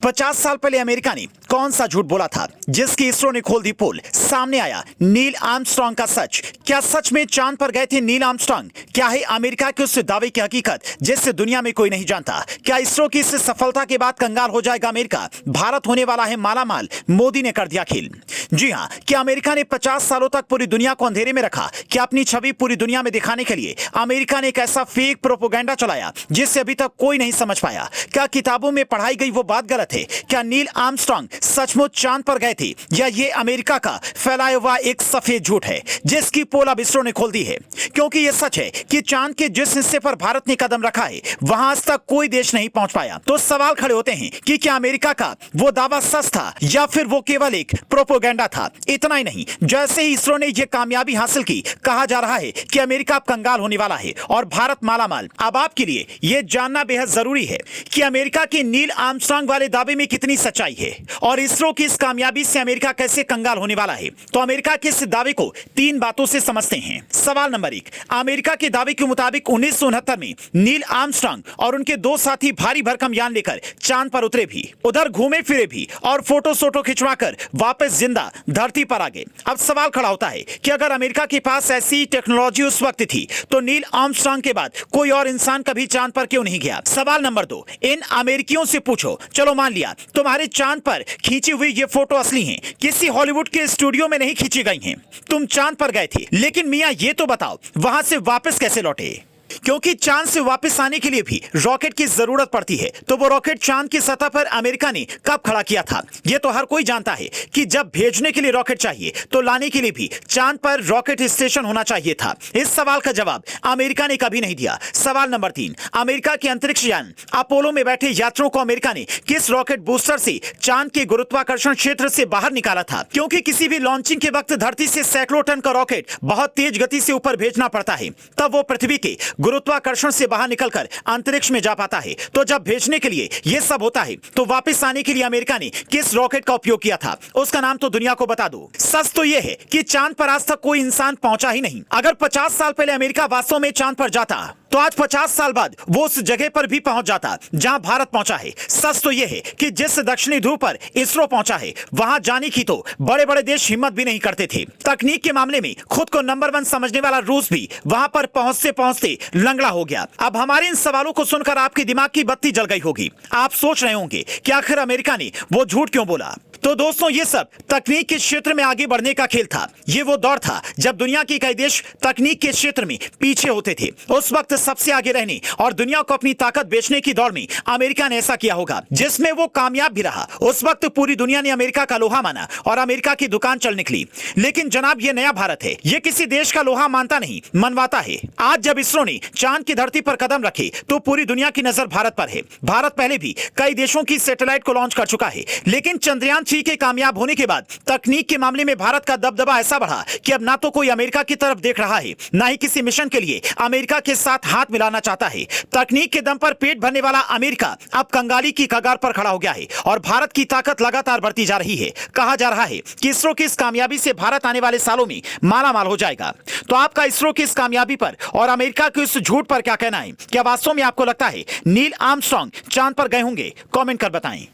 50 साल पहले अमेरिका ने कौन सा झूठ बोला था जिसकी इसरो ने खोल दी पोल। सामने आया नील आर्मस्ट्रांग का सच। क्या सच में चांद पर गए थे नील आर्मस्ट्रांग? क्या है अमेरिका के उस दावे की हकीकत जिससे दुनिया में कोई नहीं जानता? क्या इसरो की इस सफलता के बाद कंगाल हो जाएगा अमेरिका? भारत होने वाला है मालामाल, मोदी ने कर दिया खेल। जी हां, क्या अमेरिका ने 50 सालों तक पूरी दुनिया को अंधेरे में रखा? क्या अपनी छवि पूरी दुनिया में दिखाने के लिए अमेरिका ने एक ऐसा फेक प्रोपोगेंडा चलाया जिससे अभी तक कोई नहीं समझ पाया? क्या किताबों में पढ़ाई गई वो बात गलत है? क्या नील आर्मस्ट्रांग सचमुच चांद पर गए थे या ये अमेरिका का फैलाया हुआ एक सफेद झूठ है जिसकी पोल अब इसरो ने खोल दी है? क्योंकि यह सच है कि चांद के जिस हिस्से पर भारत ने कदम रखा है वहां आज तक कोई देश नहीं पहुंच पाया। तो सवाल खड़े होते हैं कि क्या अमेरिका का वो दावा सच था या फिर वो केवल एक प्रोपोगेंडा था? इतना ही नहीं, जैसे ही इसरो ने यह कामयाबी हासिल की, कहा जा रहा है कि अमेरिका अब कंगाल होने वाला है और भारत मालामाल। अब आपके लिए यह जानना बेहद जरूरी है कि अमेरिका के नील आर्मस्ट्रांग वाले दावे में कितनी सच्चाई है और इसरो की इस कामयाबी से अमेरिका कैसे कंगाल होने वाला है। तो अमेरिका के इस दावे को 3 बातों से समझते हैं। सवाल नंबर 1, अमेरिका के दावे के मुताबिक 1969 में नील आर्मस्ट्रांग और उनके 2 साथी भारी भरकम यान लेकर चांद पर उतरे भी, उधर घूमे फिरे भी और फोटो सोटो खिंचवाकर वापस जिंदा धरती पर आ गए। अब सवाल खड़ा होता है कि अगर अमेरिका के पास ऐसी टेक्नोलॉजी उस वक्त थी तो नील आर्मस्ट्रांग के बाद कोई और इंसान कभी चांद पर क्यों नहीं गया? सवाल नंबर 2, इन अमेरिकियों से पूछो, चलो मान लिया तुम्हारे चांद पर खींची हुई ये फोटो असली हैं, किसी हॉलीवुड के स्टूडियो में नहीं खींची गई हैं। तुम चांद पर गए थे, लेकिन मियां ये तो बताओ वहां से वापस कैसे लौटे? क्योंकि चांद से वापस आने के लिए भी रॉकेट की जरूरत पड़ती है। तो वो रॉकेट चांद की सतह पर अमेरिका ने कब खड़ा किया था? ये तो हर कोई जानता है कि जब भेजने के लिए रॉकेट चाहिए तो लाने के लिए भी चांद पर रॉकेट स्टेशन होना चाहिए था। इस सवाल का जवाब अमेरिका ने कभी नहीं दिया। सवाल नंबर 3, अमेरिका के अंतरिक्ष यान अपोलो में बैठे यात्रियों को अमेरिका ने किस रॉकेट बूस्टर से चांद के गुरुत्वाकर्षण क्षेत्र से बाहर निकाला था? क्योंकि किसी भी लॉन्चिंग के वक्त धरती से सैकड़ों टन का रॉकेट बहुत तेज गति से ऊपर भेजना पड़ता है, तब वो पृथ्वी के गुरुत्वाकर्षण से बाहर निकलकर अंतरिक्ष में जा पाता है। तो जब भेजने के लिए यह सब होता है तो वापस आने के लिए अमेरिका ने किस रॉकेट का उपयोग किया था? उसका नाम तो दुनिया को बता दो। सच तो यह है कि चांद पर आज तक कोई इंसान पहुंचा ही नहीं। अगर 50 साल पहले अमेरिका वास्तव में चांद पर जाता तो आज 50 साल बाद वो उस जगह पर भी पहुंच जाता जहां भारत पहुंचा है। सच तो यह है कि जिस दक्षिणी ध्रुव पर इसरो पहुंचा है वहां जाने की तो बड़े बड़े देश हिम्मत भी नहीं करते थे। तकनीक के मामले में खुद को नंबर 1 समझने वाला रूस भी वहां पर पहुंचते पहुंचते लंगड़ा हो गया। अब हमारे इन सवालों को सुनकर आपके दिमाग की बत्ती जल गई होगी। आप सोच रहे होंगे कि आखिर अमेरिका ने वो झूठ क्यों बोला? तो दोस्तों, ये सब तकनीक के क्षेत्र में आगे बढ़ने का खेल था। ये वो दौर था जब दुनिया के कई देश तकनीक के क्षेत्र में पीछे होते थे। उस वक्त सबसे आगे रहने और दुनिया को अपनी ताकत बेचने की दौड़ में अमेरिका ने ऐसा किया होगा जिसमें वो कामयाब भी रहा। उस वक्त पूरी दुनिया ने अमेरिका का लोहा माना और अमेरिका की दुकान चल निकली। लेकिन जनाब, ये नया भारत है, ये किसी देश का लोहा मानता नहीं, मनवाता है। आज जब इसरो ने चांद की धरती पर कदम रखे तो पूरी दुनिया की नजर भारत पर है। भारत पहले भी कई देशों की सैटेलाइट को लॉन्च कर चुका है, लेकिन चंद्रयान 3 के कामयाब होने के बाद तकनीक के मामले में भारत का दबदबा ऐसा बढ़ा कि अब ना तो कोई अमेरिका की तरफ देख रहा है, ना ही किसी मिशन के लिए अमेरिका के साथ हाथ मिलाना चाहता है। तकनीक के दम पर पेट भरने वाला अमेरिका अब कंगाली की कगार पर खड़ा हो गया है और भारत की ताकत लगातार बढ़ती जा रही है। कहा जा रहा है कि इसरो की इस कामयाबी से भारत आने वाले सालों में मालामाल हो जाएगा। तो आपका इसरो की इस कामयाबी पर और अमेरिका के इस झूठ पर क्या कहना है? क्या वास्तव में आपको लगता है नील आर्मस्ट्रांग चांद पर गए होंगे? कमेंट कर बताएं।